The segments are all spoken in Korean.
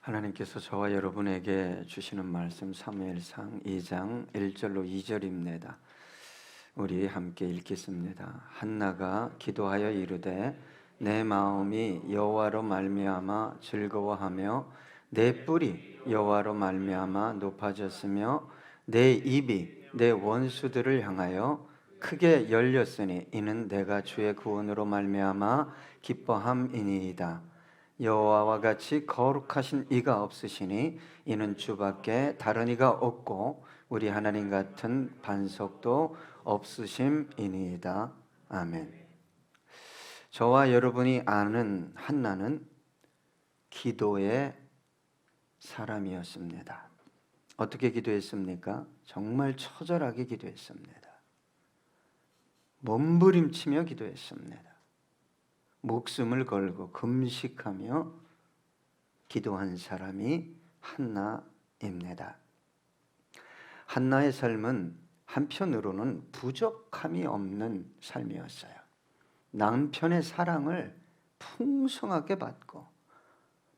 하나님께서 저와 여러분에게 주시는 말씀 사무엘상 2장 1절로 2절입니다. 우리 함께 읽겠습니다. 한나가 기도하여 이르되 내 마음이 여호와로 말미암아 즐거워하며 내 뿔이 여호와로 말미암아 높아졌으며 내 입이 내 원수들을 향하여 크게 열렸으니 이는 내가 주의 구원으로 말미암아 기뻐함이니이다. 여호와와 같이 거룩하신 이가 없으시니 이는 주밖에 다른 이가 없고 우리 하나님 같은 반석도 없으심이니이다. 아멘. 저와 여러분이 아는 한나는 기도의 사람이었습니다. 어떻게 기도했습니까? 정말 처절하게 기도했습니다. 몸부림치며 기도했습니다. 목숨을 걸고 금식하며 기도한 사람이 한나입니다. 한나의 삶은 한편으로는 부족함이 없는 삶이었어요. 남편의 사랑을 풍성하게 받고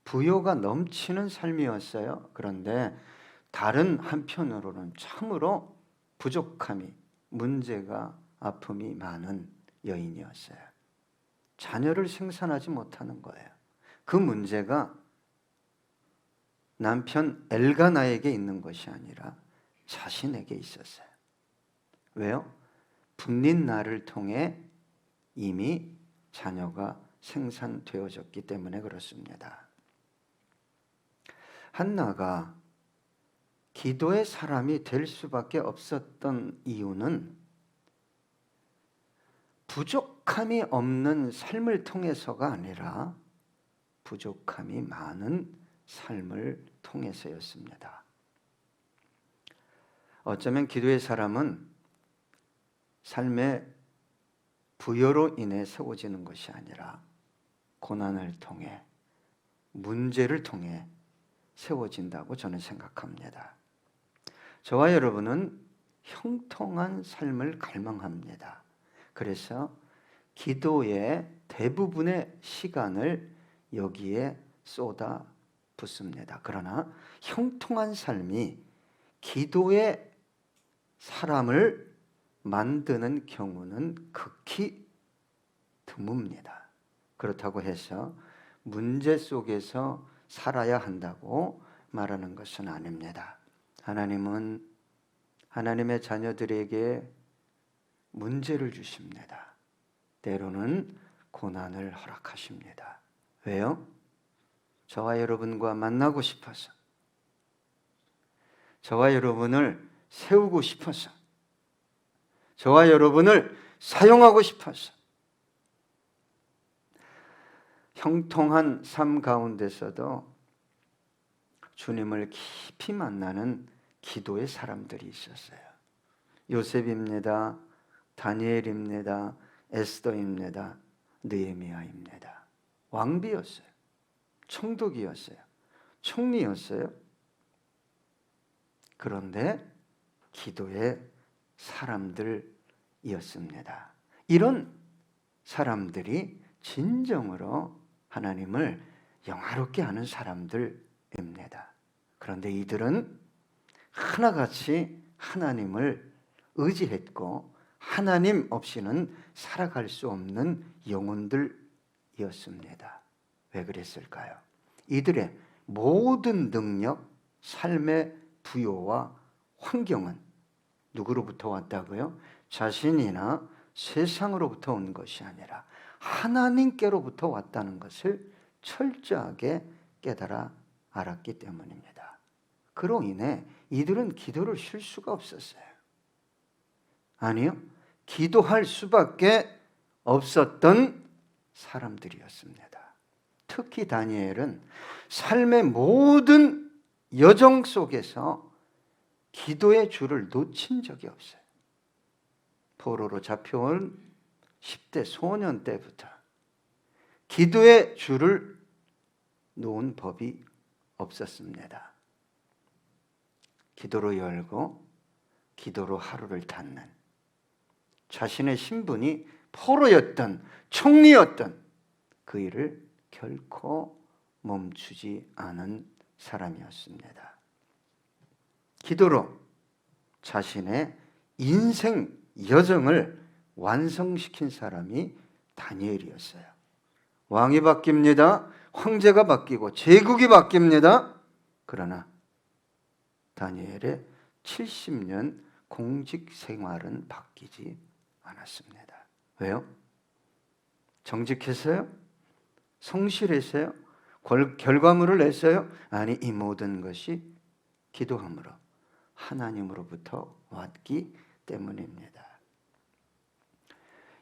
부요가 넘치는 삶이었어요. 그런데 다른 한편으로는 참으로 부족함이, 문제가, 아픔이 많은 여인이었어요. 자녀를 생산하지 못하는 거예요. 그 문제가 남편 엘가나에게 있는 것이 아니라 자신에게 있었어요. 왜요? 분린날을 통해 이미 자녀가 생산되어졌기 때문에 그렇습니다. 한나가 기도의 사람이 될 수밖에 없었던 이유는 부족함이 없는 삶을 통해서가 아니라 부족함이 많은 삶을 통해서였습니다. 어쩌면 기도의 사람은 삶의 부여로 인해 세워지는 것이 아니라 고난을 통해, 문제를 통해 세워진다고 저는 생각합니다. 저와 여러분은 형통한 삶을 갈망합니다. 그래서 기도의 대부분의 시간을 여기에 쏟아 붓습니다. 그러나 형통한 삶이 기도의 사람을 만드는 경우는 극히 드뭅니다. 그렇다고 해서 문제 속에서 살아야 한다고 말하는 것은 아닙니다. 하나님은 하나님의 자녀들에게 문제를 주십니다. 때로는 고난을 허락하십니다. 왜요? 저와 여러분과 만나고 싶어서, 저와 여러분을 세우고 싶어서, 저와 여러분을 사용하고 싶어서, 형통한 삶 가운데서도 주님을 깊이 만나는 기도의 사람들이 있었어요. 요셉입니다. 다니엘입니다. 에스더입니다. 느헤미야입니다. 왕비였어요. 총독이었어요. 총리였어요. 그런데 기도의 사람들이었습니다. 이런 사람들이 진정으로 하나님을 영화롭게 하는 사람들입니다. 그런데 이들은 하나같이 하나님을 의지했고 하나님 없이는 살아갈 수 없는 영혼들이었습니다. 왜 그랬을까요? 이들의 모든 능력, 삶의 부요와 환경은 누구로부터 왔다고요? 자신이나 세상으로부터 온 것이 아니라 하나님께로부터 왔다는 것을 철저하게 깨달아 알았기 때문입니다. 그로 인해 이들은 기도를 쉴 수가 없었어요. 아니요, 기도할 수밖에 없었던 사람들이었습니다. 특히 다니엘은 삶의 모든 여정 속에서 기도의 줄을 놓친 적이 없어요. 포로로 잡혀온 10대 소년 때부터 기도의 줄을 놓은 법이 없었습니다. 기도로 열고 기도로 하루를 닫는, 자신의 신분이 포로였던, 총리였던 그 일을 결코 멈추지 않은 사람이었습니다. 기도로 자신의 인생 여정을 완성시킨 사람이 다니엘이었어요. 왕이 바뀝니다. 황제가 바뀌고 제국이 바뀝니다. 그러나 다니엘의 70년 공직 생활은 바뀌지 않았습니다. 왜요? 정직했어요? 성실했어요? 결과물을 냈어요? 아니, 이 모든 것이 기도함으로 하나님으로부터 왔기 때문입니다.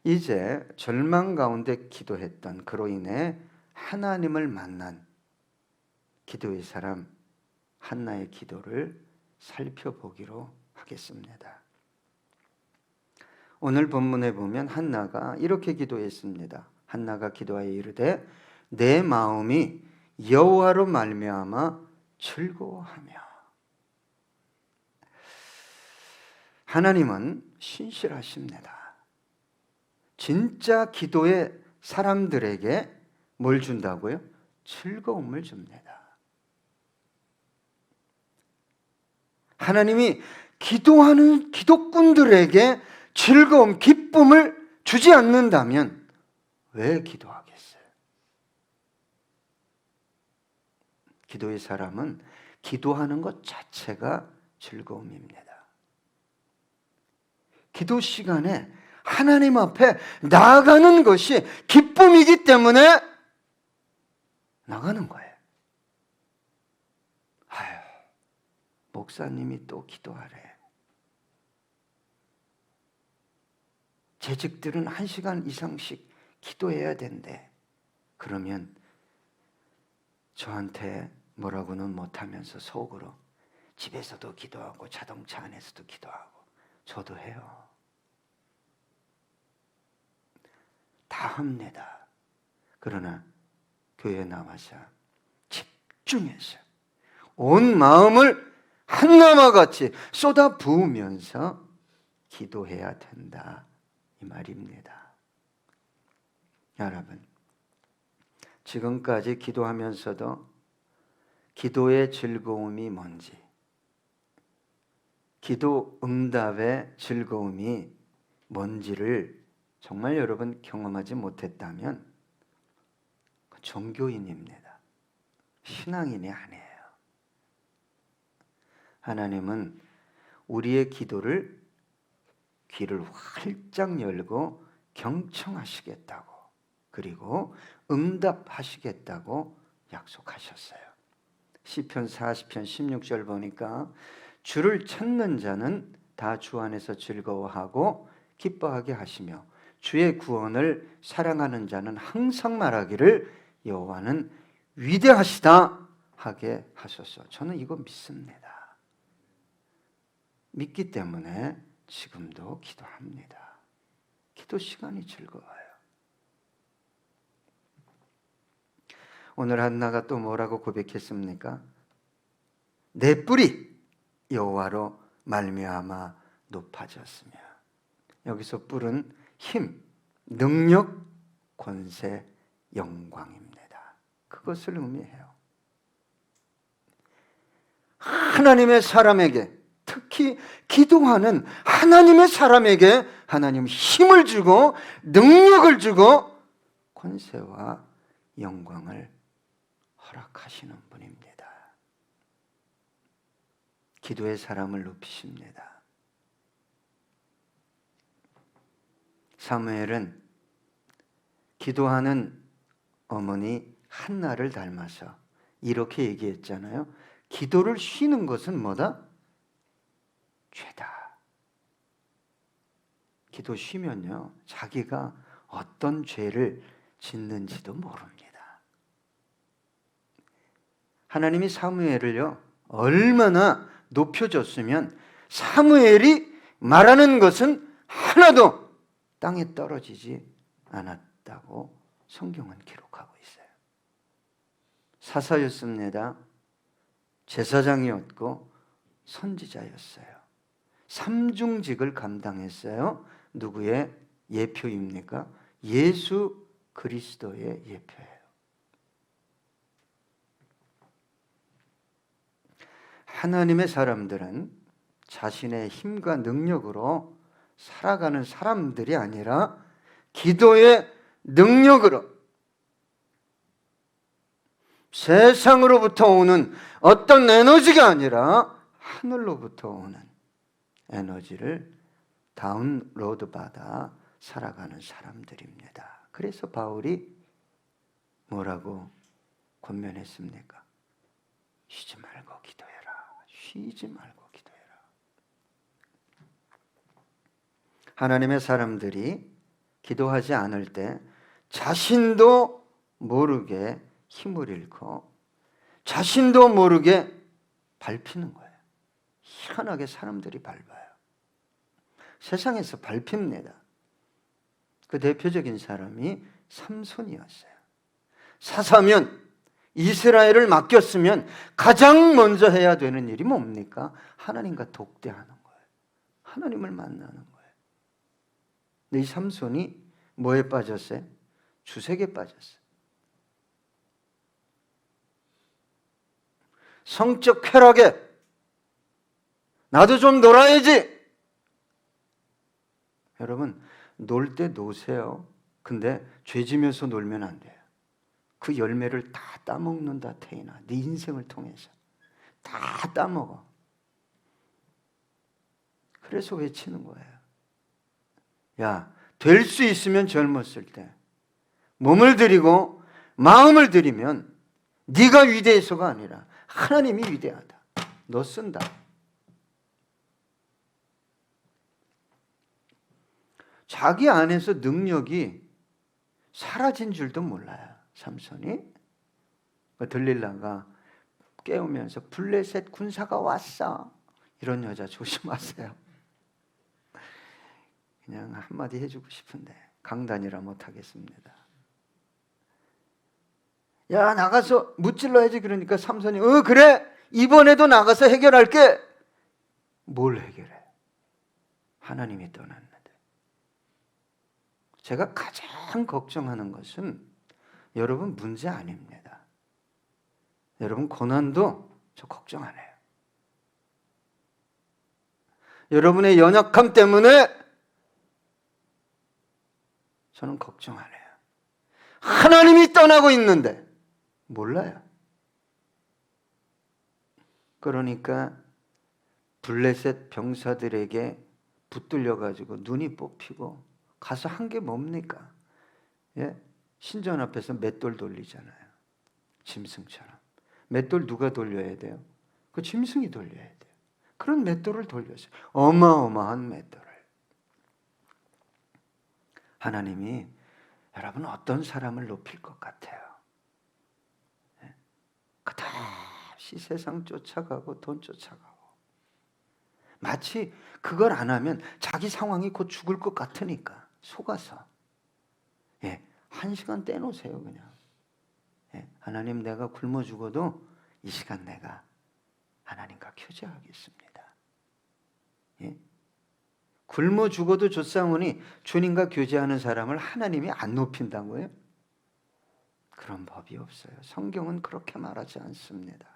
이제 절망 가운데 기도했던 그로 인해 하나님을 만난 기도의 사람 한나의 기도를 살펴보기로 하겠습니다. 오늘 본문에 보면 한나가 이렇게 기도했습니다. 한나가 기도하여 이르되 내 마음이 여호와로 말미암아 즐거워하며. 하나님은 신실하십니다. 진짜 기도의 사람들에게 뭘 준다고요? 즐거움을 줍니다. 하나님이 기도하는 기도꾼들에게 즐거움, 기쁨을 주지 않는다면 왜 기도하겠어요? 기도의 사람은 기도하는 것 자체가 즐거움입니다. 기도 시간에 하나님 앞에 나아가는 것이 기쁨이기 때문에 나가는 거예요. 아유, 목사님이 또 기도하래. 재직들은 1시간 이상씩 기도해야 된대. 그러면 저한테 뭐라고는 못하면서 속으로 집에서도 기도하고 자동차 안에서도 기도하고 저도 해요. 다 합니다. 그러나 교회에 나와서 집중해서 온 마음을 한나와 같이 쏟아 부으면서 기도해야 된다, 이 말입니다. 여러분, 지금까지 기도하면서도 기도의 즐거움이 뭔지, 기도 응답의 즐거움이 뭔지를 정말 여러분 경험하지 못했다면 종교인입니다. 신앙인이 아니에요. 하나님은 우리의 기도를 귀를 활짝 열고 경청하시겠다고, 그리고 응답하시겠다고 약속하셨어요. 시편 40편 16절 보니까 주를 찾는 자는 다 주 안에서 즐거워하고 기뻐하게 하시며 주의 구원을 사랑하는 자는 항상 말하기를 여호와는 위대하시다 하게 하소서. 저는 이거 믿습니다. 믿기 때문에 지금도 기도합니다. 기도 시간이 즐거워요. 오늘 한나가 또 뭐라고 고백했습니까? 내 뿔이 여호와로 말미암아 높아졌으며. 여기서 뿔은 힘, 능력, 권세, 영광입니다. 그것을 의미해요. 하나님의 사람에게, 특히 기도하는 하나님의 사람에게 하나님 힘을 주고 능력을 주고 권세와 영광을 허락하시는 분입니다. 기도의 사람을 높이십니다. 사무엘은 기도하는 어머니 한나를 닮아서 이렇게 얘기했잖아요. 기도를 쉬는 것은 뭐다? 죄다. 기도 쉬면요, 자기가 어떤 죄를 짓는지도 모릅니다. 하나님이 사무엘을요 얼마나 높여줬으면 사무엘이 말하는 것은 하나도 땅에 떨어지지 않았다고 성경은 기록하고 있어요. 사사였습니다. 제사장이었고 선지자였어요. 삼중직을 감당했어요. 누구의 예표입니까? 예수 그리스도의 예표예요. 하나님의 사람들은 자신의 힘과 능력으로 살아가는 사람들이 아니라 기도의 능력으로, 세상으로부터 오는 어떤 에너지가 아니라 하늘로부터 오는 에너지를 다운로드 받아 살아가는 사람들입니다. 그래서 바울이 뭐라고 권면했습니까? 쉬지 말고 기도해라. 쉬지 말고 기도해라. 하나님의 사람들이 기도하지 않을 때 자신도 모르게 힘을 잃고 자신도 모르게 밟히는 거예요. 희한하게 사람들이 밟아요. 세상에서 밟힙니다. 그 대표적인 사람이 삼손이었어요. 사사면 이스라엘을 맡겼으면 가장 먼저 해야 되는 일이 뭡니까? 하나님과 독대하는 거예요. 하나님을 만나는 거예요. 근데 이 삼손이 뭐에 빠졌어요? 주색에 빠졌어요. 성적 쾌락에 나도 좀 놀아야지. 여러분, 놀 때 노세요. 근데 죄 지면서 놀면 안 돼요. 그 열매를 다 따먹는다, 태인아. 네 인생을 통해서 다 따먹어. 그래서 외치는 거예요. 야, 될 수 있으면 젊었을 때 몸을 들이고 마음을 들이면 네가 위대해서가 아니라 하나님이 위대하다. 너 쓴다. 자기 안에서 능력이 사라진 줄도 몰라요. 삼손이. 들릴라가 깨우면서 블레셋 군사가 왔어. 이런 여자 조심하세요. 그냥 한마디 해주고 싶은데 강단이라 못하겠습니다. 야, 나가서 무찔러야지. 그러니까 삼손이 그래, 이번에도 나가서 해결할게. 뭘 해결해? 하나님이 떠났는데. 제가 가장 걱정하는 것은 여러분 문제 아닙니다. 여러분 고난도 저 걱정 안 해요. 여러분의 연약함 때문에 저는 걱정 안 해요. 하나님이 떠나고 있는데 몰라요. 그러니까 블레셋 병사들에게 붙들려 가지고 눈이 뽑히고 가서 한 게 뭡니까? 예? 신전 앞에서 맷돌 돌리잖아요. 짐승처럼. 맷돌 누가 돌려야 돼요? 그 짐승이 돌려야 돼요. 그런 맷돌을 돌렸어요. 어마어마한 맷돌을. 하나님이 여러분 어떤 사람을 높일 것 같아요? 예? 그다시 세상 쫓아가고 돈 쫓아가고 마치 그걸 안 하면 자기 상황이 곧 죽을 것 같으니까 속아서 1시간 떼놓으세요. 그냥 하나님, 내가 굶어 죽어도 이 시간 내가 하나님과 교제하겠습니다. 굶어 죽어도 좋사오니 주님과 교제하는 사람을 하나님이 안 높인다고요? 그런 법이 없어요. 성경은 그렇게 말하지 않습니다.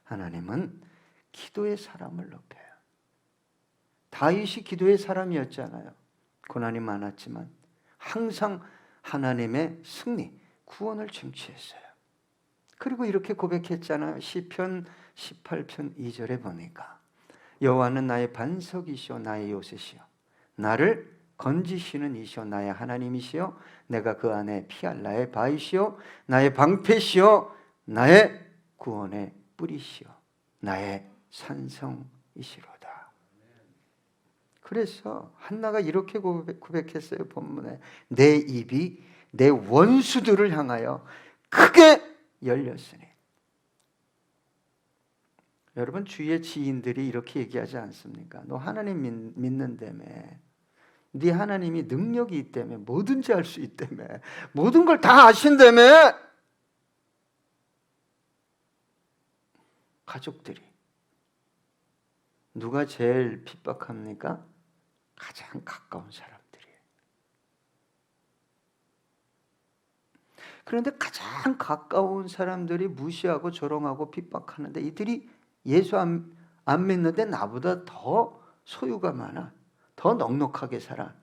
하나님은 기도의 사람을 높여요. 다윗이 기도의 사람이었잖아요. 고난이 많았지만 항상 하나님의 승리, 구원을 쟁취했어요. 그리고 이렇게 고백했잖아요. 시편 18편 2절에 보니까 여호와는 나의 반석이시오 나의 요새시오 나를 건지시는 이시오 나의 하나님이시오 내가 그 안에 피할 나의 바위시오 나의 방패시오 나의 구원의 뿌리시오 나의 산성이시로다. 그래서 한나가 이렇게 고백했어요. 본문에 내 입이 내 원수들을 향하여 크게 열렸으니. 여러분 주위의 지인들이 이렇게 얘기하지 않습니까? 너 하나님 믿는다며, 네 하나님이 능력이 있다며, 뭐든지 할 수 있다며, 모든 걸 다 아신다며. 가족들이 누가 제일 핍박합니까? 가장 가까운 사람들이에요. 그런데 가장 가까운 사람들이 무시하고 조롱하고 핍박하는데 이들이 예수 안 믿는데 나보다 더 소유가 많아. 더 넉넉하게 살아.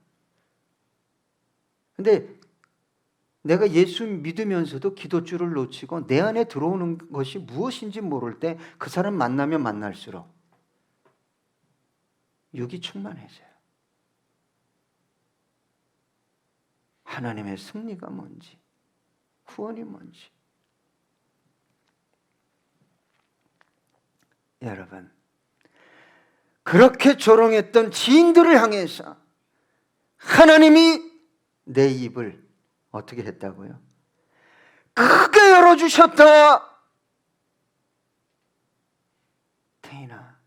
근데 내가 예수 믿으면서도 기도줄을 놓치고 내 안에 들어오는 것이 무엇인지 모를 때 그 사람 만나면 만날수록 육이 충만해져요. 하나님의 승리가 뭔지, 구원이 뭔지. 여러분, 그렇게 조롱했던 지인들을 향해서 하나님이 내 입을 어떻게 했다고요? 크게 열어주셨다. 태인아,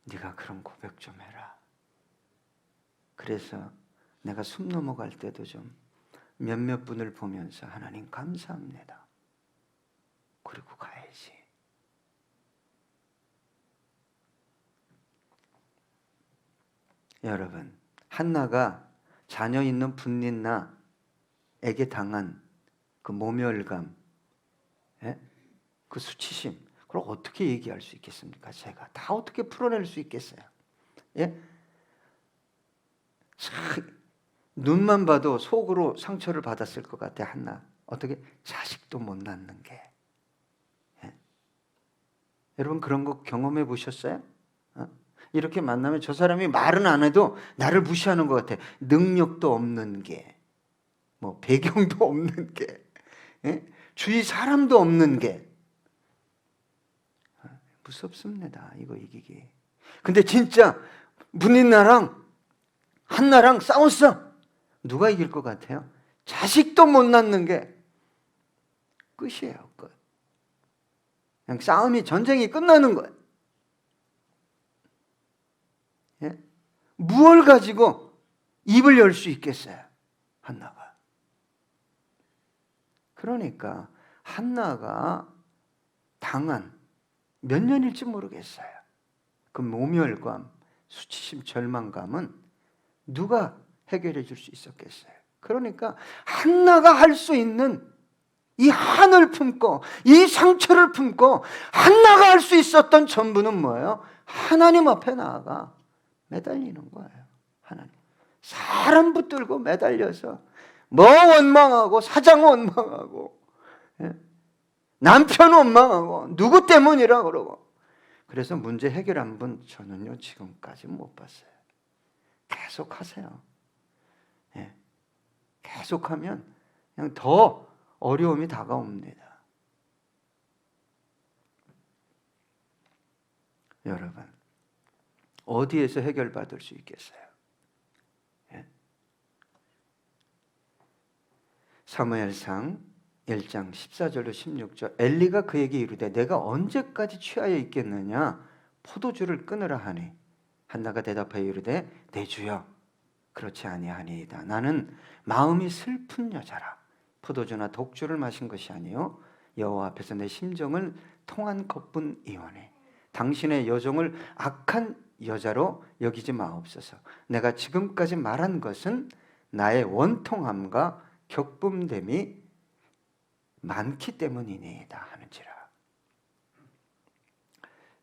네가 그런 고백 좀 해라. 그래서 내가 숨 넘어갈 때도 좀 몇몇 분을 보면서 하나님 감사합니다. 그리고 가야지. 여러분, 한나가 자녀 있는 분린나에게 당한 그 모멸감, 그 수치심, 그걸 어떻게 얘기할 수 있겠습니까? 제가 다 어떻게 풀어낼 수 있겠어요? 예? 눈만 봐도 속으로 상처를 받았을 것 같아. 한나 어떻게 자식도 못 낳는 게. 여러분 그런 거 경험해 보셨어요? 이렇게 만나면 저 사람이 말은 안 해도 나를 무시하는 것 같아. 능력도 없는 게, 뭐 배경도 없는 게, 주위 사람도 없는 게. 무섭습니다. 이거 이기기. 근데 진짜 문인나랑 한나랑 싸웠어. 누가 이길 것 같아요? 자식도 못 낳는 게 끝이에요. 끝. 그냥 싸움이 전쟁이 끝나는 거예요. 예? 무엇을 가지고 입을 열 수 있겠어요? 한나가. 그러니까 한나가 당한 몇 년일지 모르겠어요. 그 모멸감, 수치심, 절망감은 누가 해결해 줄 수 있었겠어요? 그러니까 한나가 할 수 있는 이 한을 품고 이 상처를 품고 한나가 할 수 있었던 전부는 뭐예요? 하나님 앞에 나아가 매달리는 거예요. 하나님. 사람 붙들고 매달려서 뭐 원망하고 사장 원망하고 남편 원망하고 누구 때문이라 그러고. 그래서 문제 해결한 분 저는요 지금까지 못 봤어요. 계속 하세요. 계속하면 그냥 더 어려움이 다가옵니다. 여러분 어디에서 해결받을 수 있겠어요? 사무엘상 1장 14절로 16절 엘리가 그에게 이르되 내가 언제까지 취하여 있겠느냐 포도주를 끊으라 하니 한나가 대답하여 이르되 내 주여 그렇지 아니하니이다. 나는 마음이 슬픈 여자라. 포도주나 독주를 마신 것이 아니요 여호와 앞에서 내 심정을 통한 것뿐이오니 당신의 여종을 악한 여자로 여기지 마옵소서. 내가 지금까지 말한 것은 나의 원통함과 격분됨이 많기 때문이니이다 하는지라.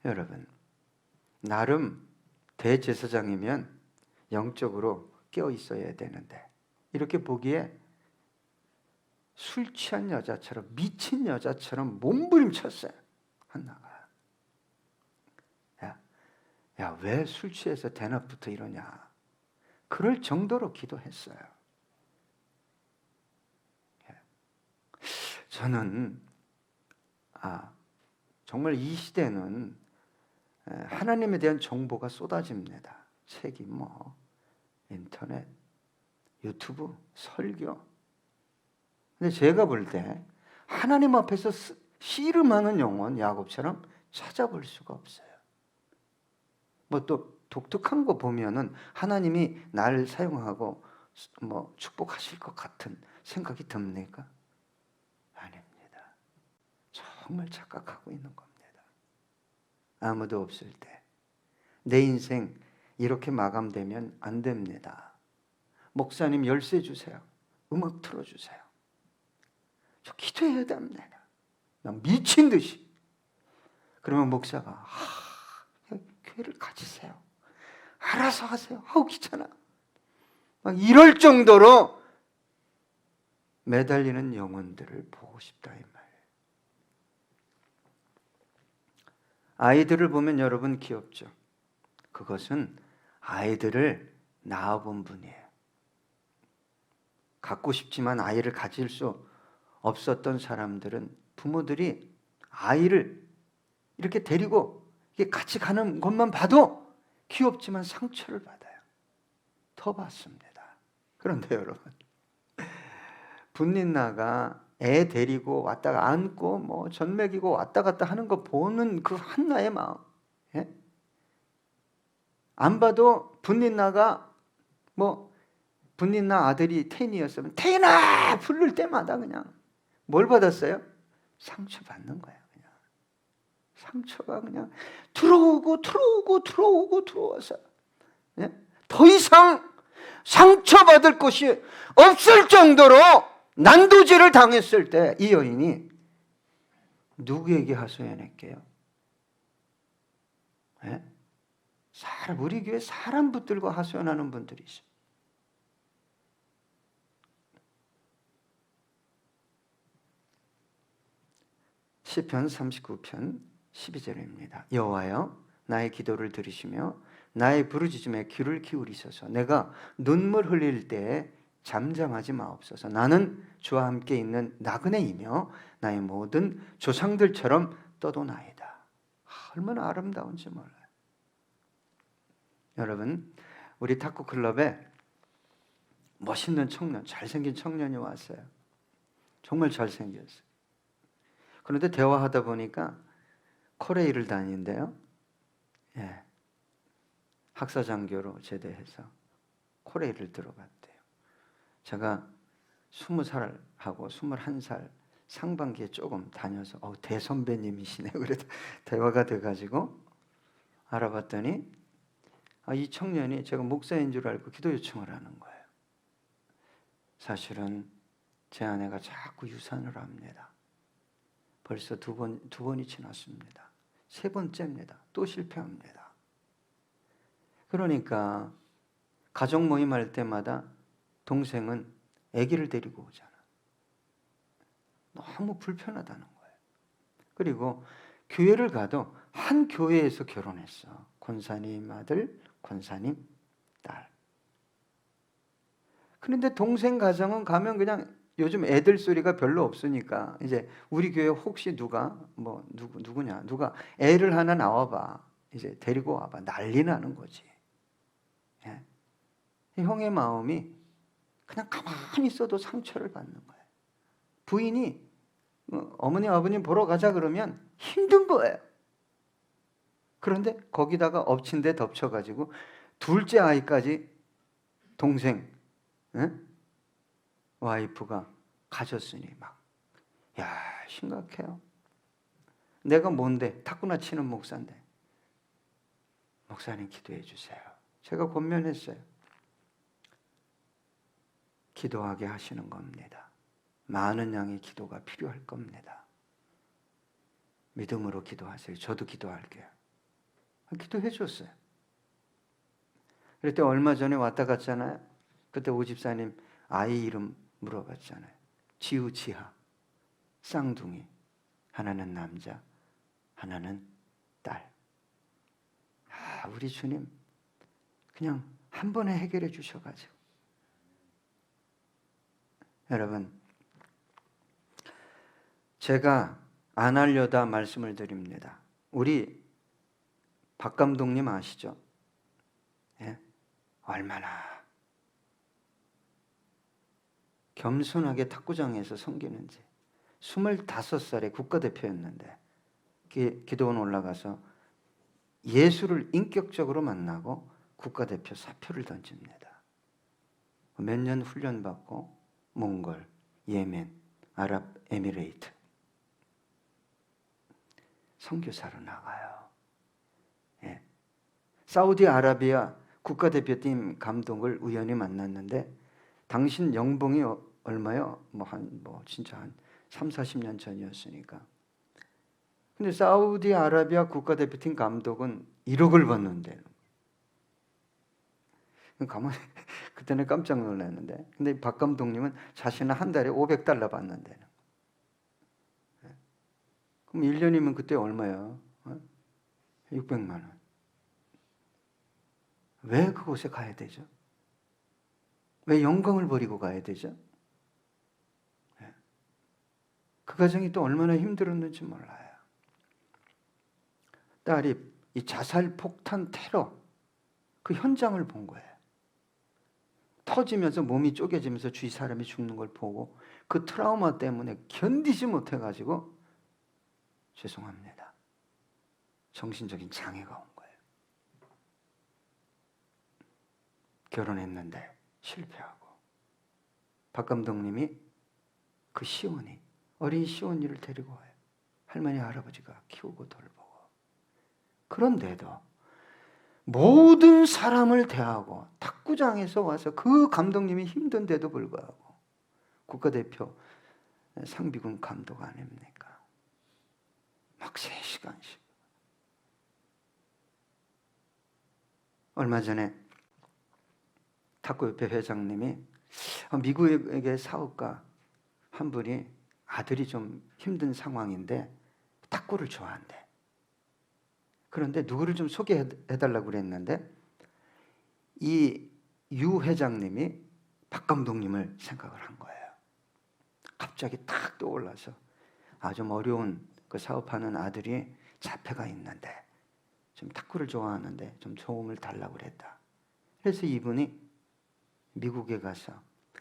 여러분 나름 대제사장이면 영적으로 깨어 있어야 되는데 이렇게 보기에 술 취한 여자처럼 미친 여자처럼 몸부림쳤어요. 한나가. 야, 왜 술 취해서 대낮부터 이러냐. 그럴 정도로 기도했어요. 저는 정말 이 시대는 하나님에 대한 정보가 쏟아집니다. 책이 뭐 인터넷, 유튜브, 설교. 근데 제가 볼 때 하나님 앞에서 씨름하는 영혼 야곱처럼 찾아볼 수가 없어요. 뭐 또 독특한 거 보면은 하나님이 나를 사용하고 뭐 축복하실 것 같은 생각이 듭니까? 아닙니다. 정말 착각하고 있는 겁니다. 아무도 없을 때 내 인생 이렇게 마감되면 안 됩니다. 목사님 열쇠 주세요. 음악 틀어주세요. 저 기도해야 됩니다. 그냥 미친 듯이. 그러면 목사가 교회를 가지세요. 알아서 하세요. 아우 귀찮아. 막 이럴 정도로 매달리는 영혼들을 보고 싶다 이 말이에요. 아이들을 보면 여러분 귀엽죠. 그것은 아이들을 낳아본 분이에요. 갖고 싶지만 아이를 가질 수 없었던 사람들은 부모들이 아이를 이렇게 데리고 같이 가는 것만 봐도 귀엽지만 상처를 받아요. 더 받습니다. 그런데 여러분, 분린나가 애 데리고 왔다가 안고 뭐 전 먹이고 왔다 갔다 하는 거 보는 그 한나의 마음, 예? 안 봐도 분린나가 뭐 분린나 아들이 태인이었으면 태인아 부를 때마다 그냥 뭘 받았어요? 상처 받는 거예요. 그냥 상처가 그냥 들어와서, 예? 더 이상 상처받을 곳이 없을 정도로 난도질을 당했을 때 이 여인이 누구에게 하소연했게요? 예? 우리 교회 사람 붙들고 하소연하는 분들이 있어요. 시편 39편 12절입니다. 여호와여 나의 기도를 들으시며 나의 부르짖음에 귀를 기울이소서. 내가 눈물 흘릴 때에 잠잠하지 마옵소서. 나는 주와 함께 있는 나그네이며 나의 모든 조상들처럼 떠도나이다. 얼마나 아름다운지 몰라요. 여러분, 우리 탁구클럽에 멋있는 청년, 잘생긴 청년이 왔어요. 정말 잘생겼어요. 그런데 대화하다 보니까 코레일을 다니는데요. 예. 학사장교로 제대해서 코레일을 들어갔대요. 제가 20살하고 21살 상반기에 조금 다녀서 대선배님이시네. 그래 대화가 돼가지고 알아봤더니 이 청년이 제가 목사인 줄 알고 기도 요청을 하는 거예요. 사실은 제 아내가 자꾸 유산을 합니다. 벌써 두 번이 지났습니다. 세 번째입니다. 또 실패합니다. 그러니까 가족 모임할 때마다 동생은 아기를 데리고 오잖아. 너무 불편하다는 거예요. 그리고 교회를 가도 한 교회에서 결혼했어. 권사님 아들, 권사님 딸. 그런데 동생 가정은 가면 그냥 요즘 애들 소리가 별로 없으니까 이제 우리 교회 혹시 누가 누구냐 누가 애를 하나 나와봐, 이제 데리고 와봐, 난리 나는 거지. 예? 형의 마음이 그냥 가만히 있어도 상처를 받는 거예요. 부인이 어머니 아버님 보러 가자 그러면 힘든 거예요. 그런데 거기다가 엎친 데 덮쳐가지고 둘째 아이까지 동생, 예? 와이프가 가졌으니 심각해요. 내가 뭔데? 탁구나 치는 목사인데. 목사님 기도해 주세요. 제가 권면했어요. 기도하게 하시는 겁니다. 많은 양의 기도가 필요할 겁니다. 믿음으로 기도하세요. 저도 기도할게요. 기도해 줬어요. 그때 얼마 전에 왔다 갔잖아요. 그때 오 집사님 아이 이름 물어봤잖아요. 지우, 지하, 쌍둥이. 하나는 남자, 하나는 딸. 우리 주님 그냥 한 번에 해결해 주셔가지고. 여러분, 제가 안 하려다 말씀을 드립니다. 우리 박 감독님 아시죠? 예? 얼마나 겸손하게 탁구장에서 섬기는지. 25살에 국가대표였는데 기도원 올라가서 예수를 인격적으로 만나고 국가대표 사표를 던집니다. 몇 년 훈련받고 몽골, 예멘, 아랍에미레이트 선교사로 나가요. 예. 사우디아라비아 국가대표팀 감독을 우연히 만났는데 당신 연봉이 얼마요? 진짜 한 30, 40년 전이었으니까 근데 사우디아라비아 국가대표팀 감독은 1억을 받는데, 가만히 그때는 깜짝 놀랐는데, 근데 박 감독님은 자신은 한 달에 $500 받는데, 그럼 1년이면 그때 얼마야? 600만 원. 왜 그곳에 가야 되죠? 왜 영광을 버리고 가야 되죠? 그 과정이 또 얼마나 힘들었는지 몰라요. 딸이 이 자살 폭탄 테러 그 현장을 본 거예요. 터지면서 몸이 쪼개지면서 주위 사람이 죽는 걸 보고 그 트라우마 때문에 견디지 못해가지고 죄송합니다, 정신적인 장애가 온 거예요. 결혼했는데 실패하고 박 감독님이 그 시온이 어린 시온이를 데리고 와요. 할머니 할아버지가 키우고 돌보고. 그런데도 모든 사람을 대하고 탁구장에서 와서 그 감독님이 힘든데도 불구하고 국가대표 상비군 감독 아닙니까? 막 3시간씩. 얼마 전에 탁구협회 회장님이 미국의 사업가 한 분이 아들이 좀 힘든 상황인데 탁구를 좋아한대. 그런데 누구를 좀 소개해달라고 그랬는데 이 유 회장님이 박 감독님을 생각을 한 거예요. 갑자기 탁 떠올라서 좀 어려운 그 사업하는 아들이 자폐가 있는데 좀 탁구를 좋아하는데 좀 도움을 달라고 그랬다. 그래서 이분이 미국에 가서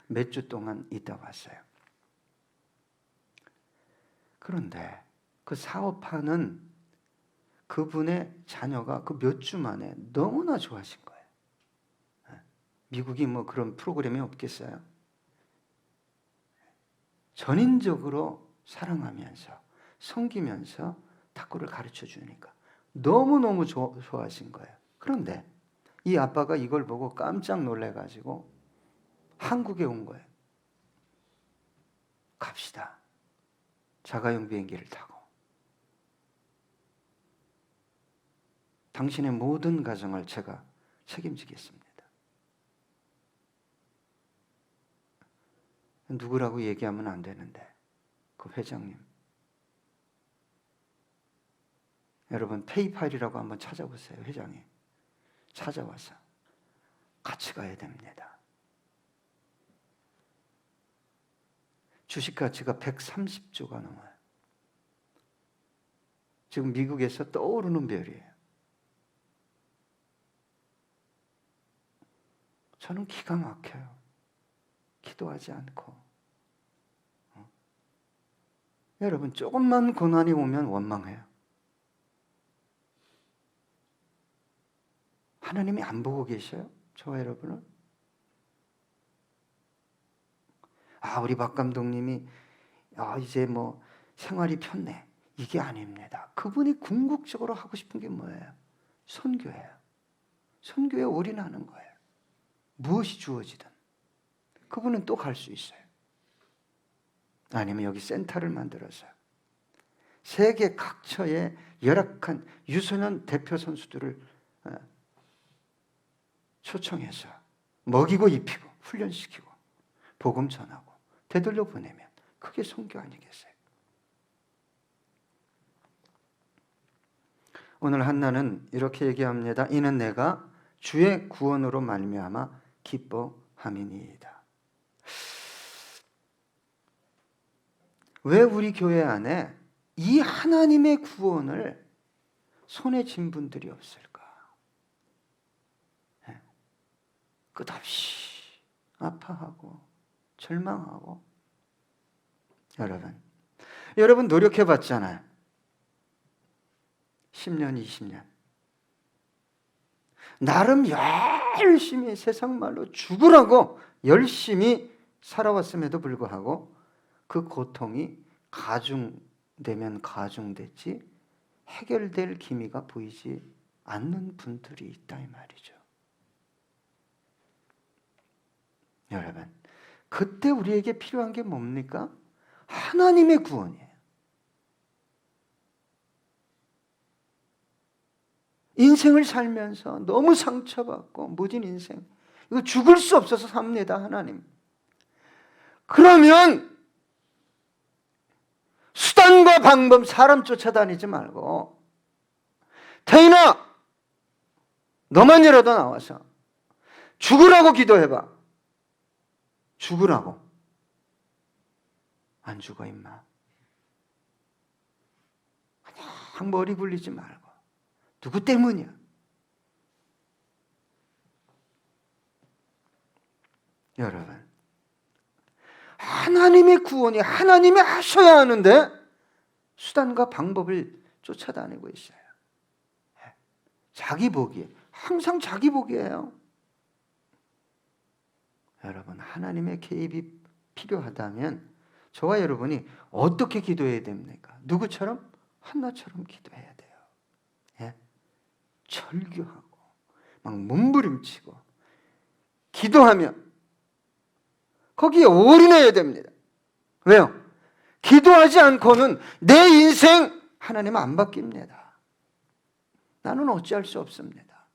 몇 주 동안 있다 왔어요. 그런데 그 사업하는 그분의 자녀가 그 몇 주 만에 너무나 좋아하신 거예요. 미국이 뭐 그런 프로그램이 없겠어요? 전인적으로 사랑하면서 섬기면서 탁구를 가르쳐 주니까 너무너무 좋아하신 거예요. 그런데 이 아빠가 이걸 보고 깜짝 놀래가지고 한국에 온 거예요. 갑시다. 자가용 비행기를 타고. 당신의 모든 가정을 제가 책임지겠습니다. 누구라고 얘기하면 안 되는데 그 회장님. 여러분 페이팔이라고 한번 찾아보세요. 회장이 찾아와서 같이 가야 됩니다. 주식 가치가 130조가 넘어요. 지금 미국에서 떠오르는 별이에요. 저는 기가 막혀요. 기도하지 않고. 여러분 조금만 고난이 오면 원망해요. 하나님이 안 보고 계셔요? 저와 여러분을? 우리 박 감독님이 이제 뭐 생활이 편네. 이게 아닙니다. 그분이 궁극적으로 하고 싶은 게 뭐예요? 선교예요. 선교에 올인하는 거예요. 무엇이 주어지든. 그분은 또 갈 수 있어요. 아니면 여기 센터를 만들어서 세계 각처의 열악한 유소년 대표 선수들을 초청해서 먹이고 입히고 훈련시키고 복음 전하고 되돌려 보내면 그게 선교 아니겠어요? 오늘 한나는 이렇게 얘기합니다. 이는 내가 주의 구원으로 말미암아 기뻐함이니이다. 왜 우리 교회 안에 이 하나님의 구원을 손에 쥔 분들이 없을까? 끝없이 아파하고 절망하고. 여러분 노력해봤잖아요. 10년, 20년. 나름 열심히 세상 말로 죽으라고 열심히 살아왔음에도 불구하고 그 고통이 가중되면 가중됐지 해결될 기미가 보이지 않는 분들이 있다 이 말이죠. 여러분, 그때 우리에게 필요한 게 뭡니까? 하나님의 구원이에요. 인생을 살면서 너무 상처받고 무딘 인생, 이거 죽을 수 없어서 삽니다. 하나님. 그러면 수단과 방법, 사람 쫓아다니지 말고 태인아, 너만이라도 나와서 죽으라고 기도해봐. 죽으라고. 안 죽어 임마. 그냥 머리 굴리지 말고. 누구 때문이야? 여러분, 하나님의 구원이 하나님이 하셔야 하는데 수단과 방법을 쫓아다니고 있어요. 자기 복이에요. 항상 자기 복이에요. 여러분, 하나님의 개입이 필요하다면 저와 여러분이 어떻게 기도해야 됩니까? 누구처럼? 한나처럼 기도해야 돼요. 예? 절규하고 막 몸부림치고 기도하면 거기에 올인해야 됩니다. 왜요? 기도하지 않고는 내 인생 하나님 안 바뀝니다. 나는 어찌할 수 없습니다.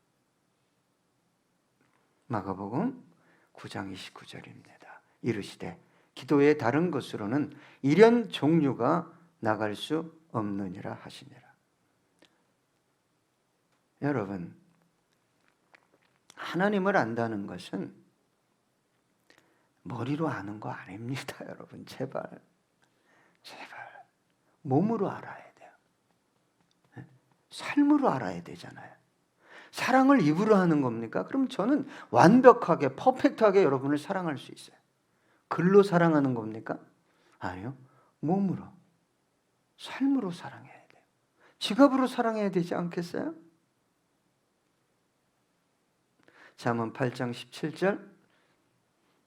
마가복음 9장 29절입니다. 이르시되 기도의 다른 것으로는 이런 종류가 나갈 수 없느니라 하시니라. 여러분, 하나님을 안다는 것은 머리로 아는 거 아닙니다. 여러분, 제발 몸으로 알아야 돼요. 삶으로 알아야 되잖아요. 사랑을 입으로 하는 겁니까? 그럼 저는 완벽하게 퍼펙트하게 여러분을 사랑할 수 있어요. 글로 사랑하는 겁니까? 아니요. 몸으로, 삶으로 사랑해야 돼요. 지갑으로 사랑해야 되지 않겠어요? 잠언 8장 17절,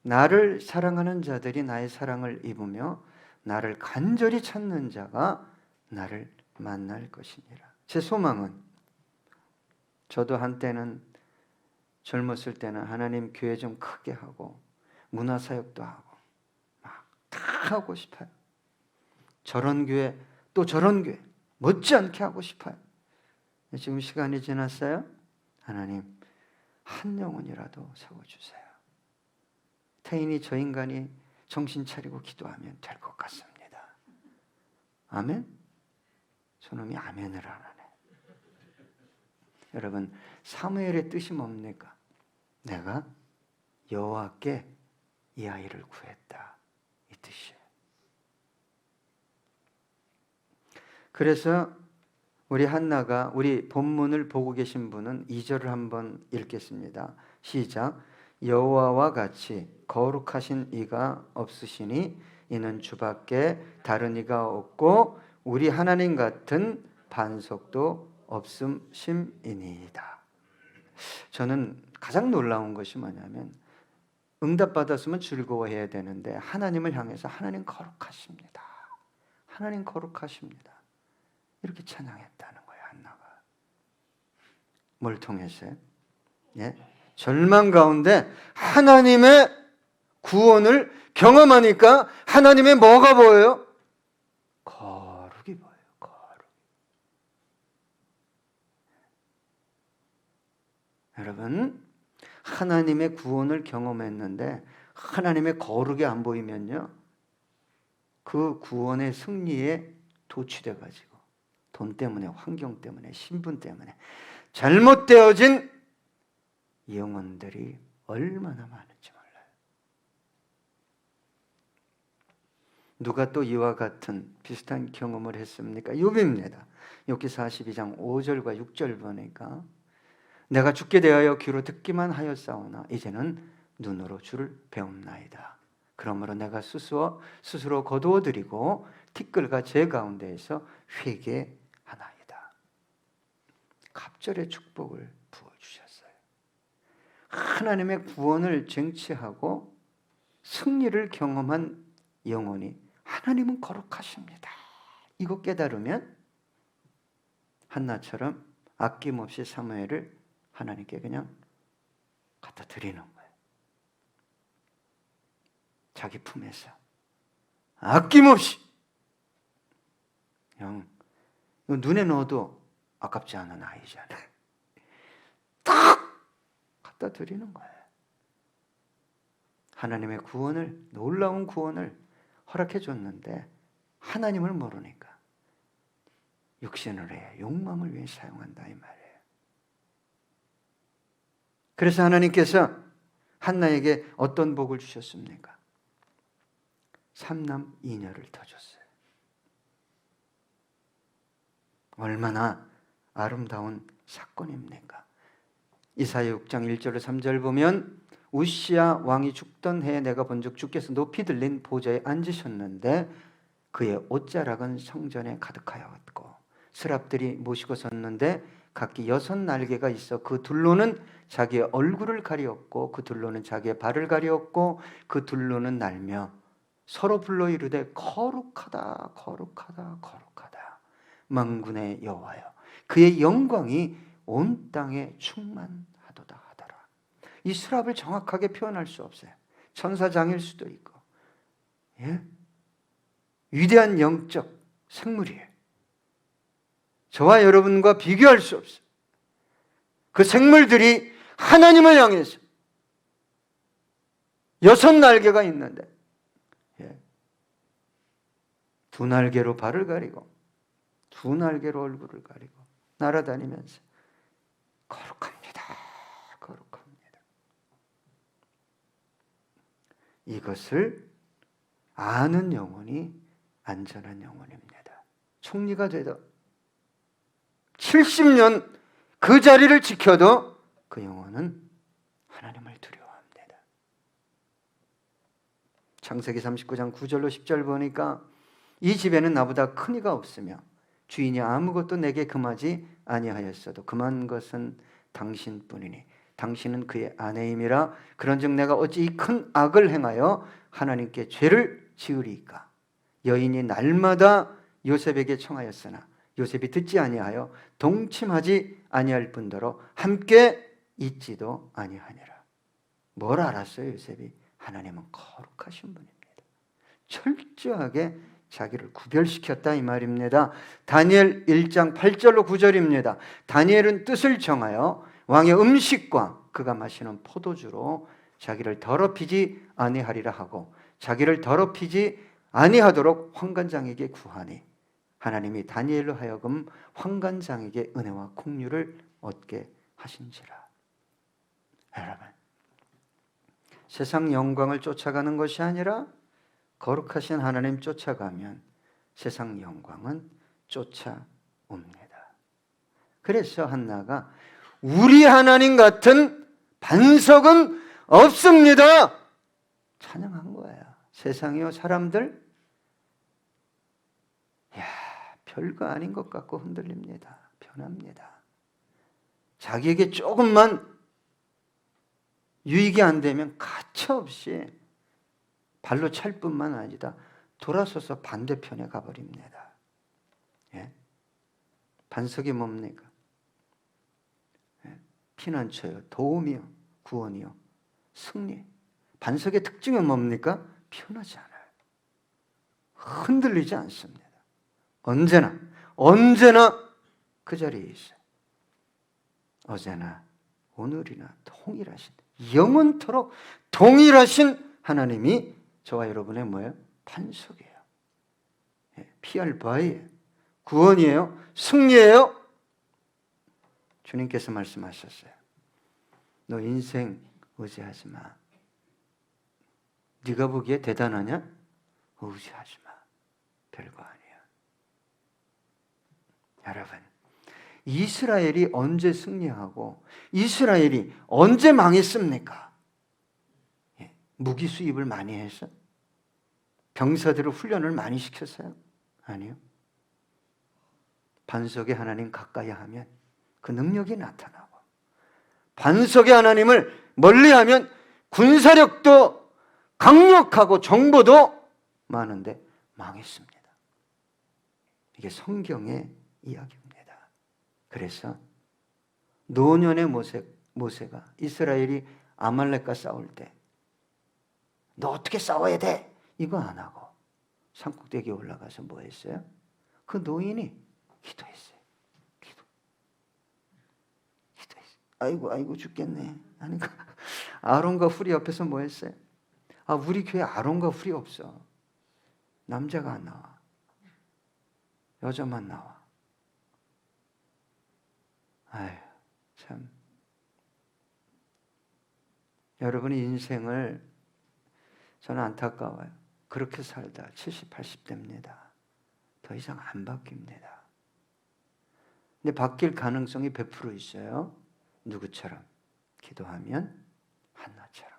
나를 사랑하는 자들이 나의 사랑을 입으며 나를 간절히 찾는 자가 나를 만날 것이니라. 제 소망은, 저도 한때는 젊었을 때는 하나님 교회 좀 크게 하고 문화사역도 하고 막 다 하고 싶어요. 저런 교회 또 저런 교회 못지않게 하고 싶어요. 지금 시간이 지났어요. 하나님, 한 영혼이라도 세워주세요. 태인이 저 인간이 정신 차리고 기도하면 될 것 같습니다. 아멘? 저놈이 아멘을 안 하네. 여러분, 사무엘의 뜻이 뭡니까? 내가 여호와께 이 아이를 구했다, 이 뜻이에요. 그래서 우리 한나가, 우리 본문을 보고 계신 분은 2절을 한번 읽겠습니다. 시작. 여호와와 같이 거룩하신 이가 없으시니 이는 주밖에 다른 이가 없고 우리 하나님 같은 반석도 없음심이니이다. 저는 가장 놀라운 것이 뭐냐면, 응답받았으면 즐거워해야 되는데 하나님을 향해서 하나님 거룩하십니다, 하나님 거룩하십니다, 이렇게 찬양했다는 거예요. 한나가 뭘 통해서요? 예? 절망 가운데 하나님의 구원을 경험하니까 하나님의 뭐가 보여요? 거룩이 보여요. 거룩. 여러분, 하나님의 구원을 경험했는데 하나님의 거룩이 안 보이면요, 그 구원의 승리에 도취돼 가지고 돈 때문에, 환경 때문에, 신분 때문에 잘못되어진 영혼들이 얼마나 많은지 몰라요. 누가 또 이와 같은 비슷한 경험을 했습니까? 욥입니다. 욥기 42장 5절과 6절 보니까 내가 죽게 대하여 귀로 듣기만 하였사오나 이제는 눈으로 주를 배움나이다. 그러므로 내가 스스로 거두어드리고 티끌과 제 가운데에서 회개하나이다. 갑절의 축복을 부어주셨어요. 하나님의 구원을 쟁취하고 승리를 경험한 영혼이 하나님은 거룩하십니다, 이거 깨달으면 한나처럼 아낌없이 사무엘을 하나님께 그냥 갖다 드리는 거예요. 자기 품에서 아낌없이. 형, 이거 눈에 넣어도 아깝지 않은 아이잖아요. 갖다 드리는 거예요. 하나님의 구원을, 놀라운 구원을 허락해 줬는데 하나님을 모르니까 육신을 해 욕망을 위해 사용한다 이 말이에요. 그래서 하나님께서 한나에게 어떤 복을 주셨습니까? 3남 2녀를 더 줬어요. 얼마나 아름다운 사건입니까? 이사야 6장 1절로 3절 보면 우시야 왕이 죽던 해에 내가 본즉 주께서 높이 들린 보좌에 앉으셨는데 그의 옷자락은 성전에 가득하였고 스랍들이 모시고 섰는데 각기 6날개가 있어 그 둘로는 자기의 얼굴을 가리었고 그 둘로는 자기의 발을 가리었고 그 둘로는 날며 서로 불러 이르되 거룩하다 거룩하다 거룩하다 만군의 여호와여 그의 영광이 온 땅에 충만하도다 하더라. 이 스랍을 정확하게 표현할 수 없어요. 천사장일 수도 있고, 예? 위대한 영적 생물이에요. 저와 여러분과 비교할 수 없어요. 그 생물들이 하나님을 향해서 6날개가 있는데 2날개로 발을 가리고 2날개로 얼굴을 가리고 날아다니면서 거룩합니다. 거룩합니다. 이것을 아는 영혼이 안전한 영혼입니다. 총리가 되도 70년 그 자리를 지켜도 그 영혼은 하나님을 두려워합니다. 창세기 39장 9절로 10절 보니까 이 집에는 나보다 큰 이가 없으며 주인이 아무것도 내게 금하지 아니하였어도 금한 것은 당신뿐이니 당신은 그의 아내임이라. 그런즉 내가 어찌 이 큰 악을 행하여 하나님께 죄를 지으리이까. 여인이 날마다 요셉에게 청하였으나 요셉이 듣지 아니하여 동침하지 아니할 뿐더러 함께 있지도 아니하니라. 뭘 알았어요? 요셉이 하나님은 거룩하신 분입니다. 철저하게 자기를 구별시켰다 이 말입니다. 다니엘 1장 8절로 9절입니다. 다니엘은 뜻을 정하여 왕의 음식과 그가 마시는 포도주로 자기를 더럽히지 아니하리라 하고 자기를 더럽히지 아니하도록 환관장에게 구하니 하나님이 다니엘로 하여금 환관장에게 은혜와 긍휼을 얻게 하신지라. 여러분, 세상 영광을 쫓아가는 것이 아니라 거룩하신 하나님 쫓아가면 세상 영광은 쫓아옵니다. 그래서 한나가 우리 하나님 같은 반석은 없습니다 찬양한 거예요. 세상이요 사람들 별거 아닌 것 같고 흔들립니다. 변합니다. 자기에게 조금만 유익이 안 되면 가차없이 발로 찰 뿐만 아니라 돌아서서 반대편에 가버립니다. 예? 반석이 뭡니까? 예? 피난처요, 도움이요, 구원이요, 승리. 반석의 특징은 뭡니까? 변하지 않아요. 흔들리지 않습니다. 언제나 그 자리에 있어요. 어제나 오늘이나 동일하신, 영원토록 동일하신 하나님이 저와 여러분의 뭐예요? 반석이에요. 피할 바위예요. 구원이에요. 승리예요. 주님께서 말씀하셨어요. 너 인생 의지하지 마. 네가 보기에 대단하냐? 의지하지 마. 별거 아니야. 여러분, 이스라엘이 언제 승리하고 이스라엘이 언제 망했습니까? 무기 수입을 많이 해서? 병사들을 훈련을 많이 시켰어요? 아니요. 반석의 하나님 가까이 하면 그 능력이 나타나고 반석의 하나님을 멀리하면 군사력도 강력하고 정보도 많은데 망했습니다. 이게 성경의 이야기입니다. 그래서 노년의 모세가 이스라엘이 아말렉과 싸울 때 너 어떻게 싸워야 돼? 이거 안 하고 산꼭대기에 올라가서 뭐 했어요? 그 노인이 기도했어요. 기도했어요. 아이고 죽겠네. 아니까 아론과 훌이 옆에서 뭐 했어요? 우리 교회 아론과 훌이 없어. 남자가 안 나와. 여자만 나와. 아유, 참. 여러분의 인생을 저는 안타까워요. 그렇게 살다 70, 80대입니다. 더 이상 안 바뀝니다. 근데 바뀔 가능성이 100% 있어요. 누구처럼? 기도하면 한나처럼.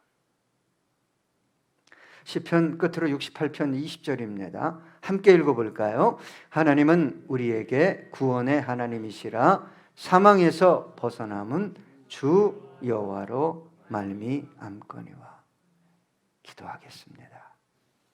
시편 끝으로 68편 20절입니다. 함께 읽어볼까요? 하나님은 우리에게 구원의 하나님이시라. 사망에서 벗어남은 주 여호와로 말미암거니와. 기도하겠습니다.